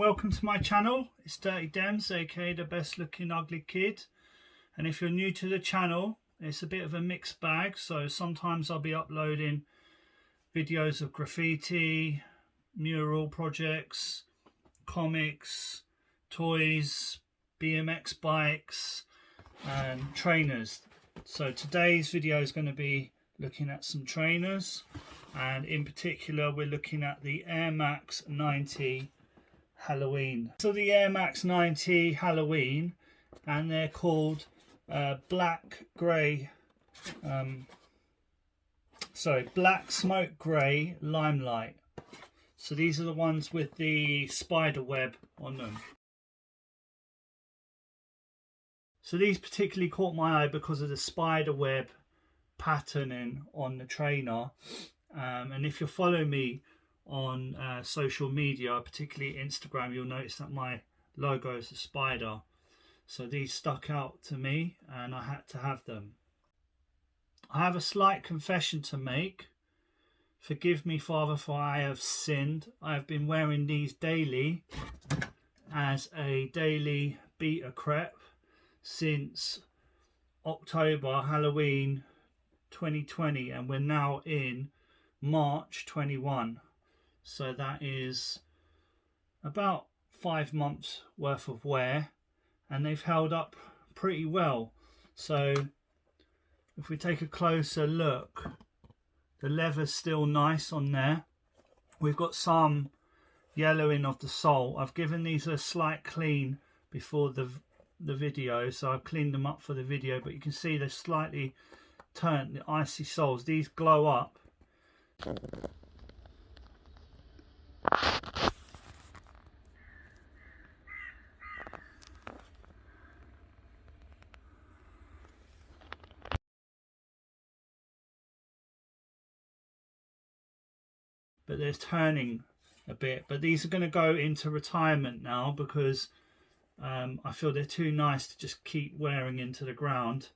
welcome to my channel. It's Dirty Dems, aka the best looking ugly kid. And if you're new to the channel, it's a bit of a mixed bag. So sometimes I'll be uploading videos of graffiti, mural projects, comics, toys, BMX bikes and trainers. So today's video is going to be looking at some trainers, and in particular we're looking at the Air Max 90 Halloween. So the Air Max 90 Halloween, and they're called black smoke grey Limelight. So these are the ones with the spider web on them. So these particularly caught my eye because of the spider web patterning on the trainer. And if you're following me on social media, particularly Instagram, you'll notice that my logo is a spider. So these stuck out to me and I had to have them. I have a slight confession to make. Forgive me, Father, for I have sinned. I have been wearing these daily as a daily beta crep since October, Halloween 2020, and we're now in March 21. So that is about 5 months worth of wear, and they've held up pretty well. So if we take a closer look, the leather's still nice on there. We've got some yellowing of the sole. I've given these a slight clean before the video, so I've cleaned them up for the video, but you can see they're slightly turnt, the icy soles. These glow up. But they're turning a bit, but these are going to go into retirement now because I feel they're too nice to just keep wearing into the ground.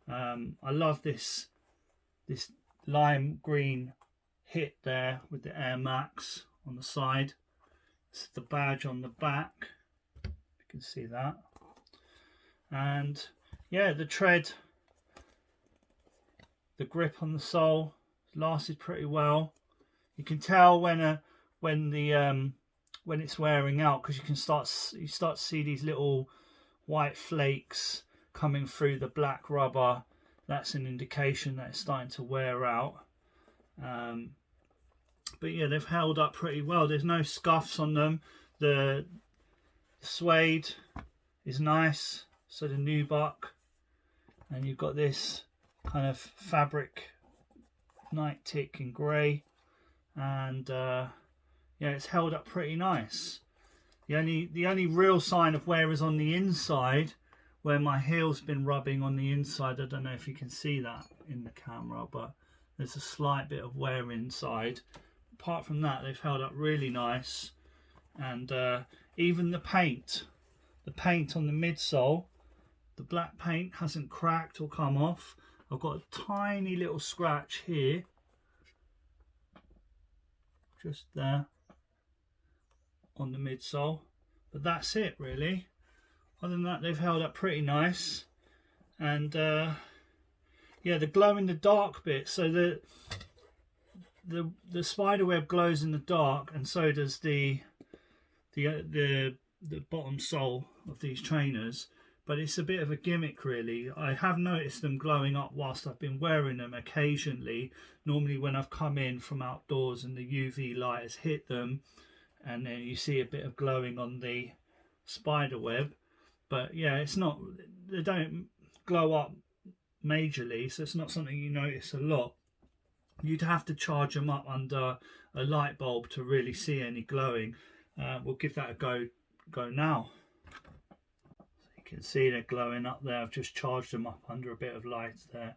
I love this lime green hit there with the Air Max on the side. This is the badge on the back, you can see that. And yeah, the tread, the grip on the sole lasted pretty well. You can tell when it's wearing out, because you start to see these little white flakes coming through the black rubber. That's an indication that it's starting to wear out. But yeah, they've held up pretty well. There's no scuffs on them. The suede is nice, so the nubuck, and you've got this kind of fabric night tick in grey, and yeah, it's held up pretty nice. The only real sign of wear is on the inside, where my heel's been rubbing on the inside. I don't know if you can see that in the camera, but there's a slight bit of wear inside. Apart from that, they've held up really nice. And even the paint on the midsole, the black paint hasn't cracked or come off. I've got a tiny little scratch here, just there on the midsole, but that's it really. Other than that, they've held up pretty nice. And yeah, the glow in the dark bit, so the spider web glows in the dark, and so does the bottom sole of these trainers. But it's a bit of a gimmick really. I have noticed them glowing up whilst I've been wearing them occasionally. Normally when I've come in from outdoors and the UV light has hit them, and then you see a bit of glowing on the spider web. But yeah, it's not, they don't glow up majorly, so it's not something you notice a lot. You'd have to charge them up under a light bulb to really see any glowing. We'll give that a go now. You can see they're glowing up there. I've just charged them up under a bit of light there.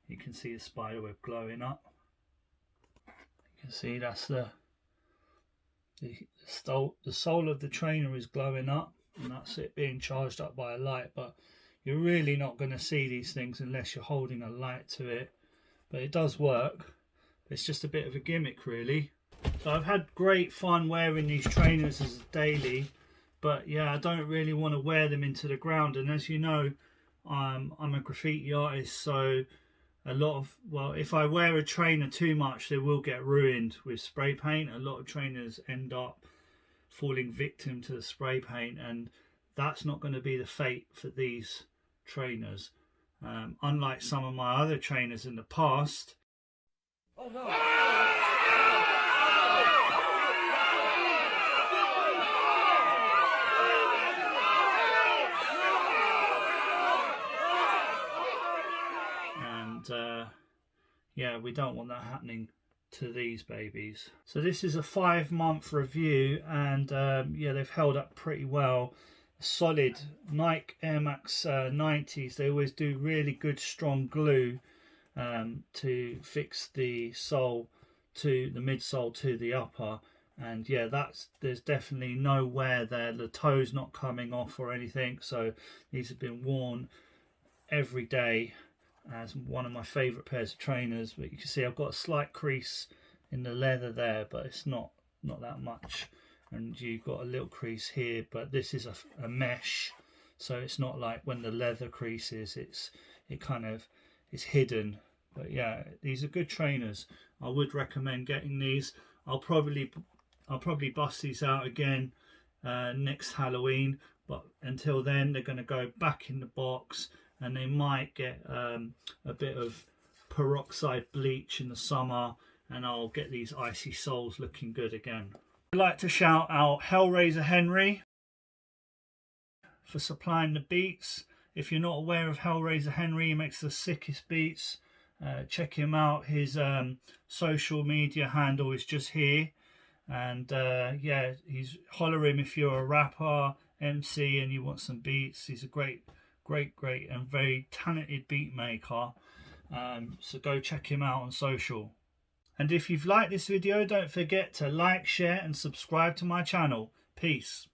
You can see the spider web glowing up. You can see that's the sole of the trainer is glowing up, and that's it being charged up by a light. But you're really not going to see these things unless you're holding a light to it. But it does work. It's just a bit of a gimmick really. So I've had great fun wearing these trainers as a daily, but yeah, I don't really want to wear them into the ground. And as you know, I'm a graffiti artist, so a lot of, well, if I wear a trainer too much, they will get ruined with spray paint. A lot of trainers end up falling victim to the spray paint, and that's not going to be the fate for these trainers. Unlike some of my other trainers in the past. Oh no! And yeah, we don't want that happening to these babies. So this is a 5-month review, and yeah, they've held up pretty well. Solid Nike Air Max 90s, they always do really good strong glue to fix the sole to the midsole to the upper, and yeah, there's definitely no wear there. The toe's not coming off or anything, so these have been worn every day as one of my favorite pairs of trainers. But you can see I've got a slight crease in the leather there, but it's not that much. And you've got a little crease here, but this is a mesh, so it's not like when the leather creases, it's hidden. But yeah, these are good trainers. I would recommend getting these. I'll probably bust these out again next Halloween, but until then they're going to go back in the box, and they might get a bit of peroxide bleach in the summer, and I'll get these icy soles looking good again. I'd like to shout out Hellraiser Henry for supplying the beats. If you're not aware of Hellraiser Henry, he makes the sickest beats. Check him out. His social media handle is just here, and yeah, holler him if you're a rapper, MC, and you want some beats. He's a great and very talented beat maker. So go check him out on social. And if you've liked this video, don't forget to like, share and subscribe to my channel. Peace.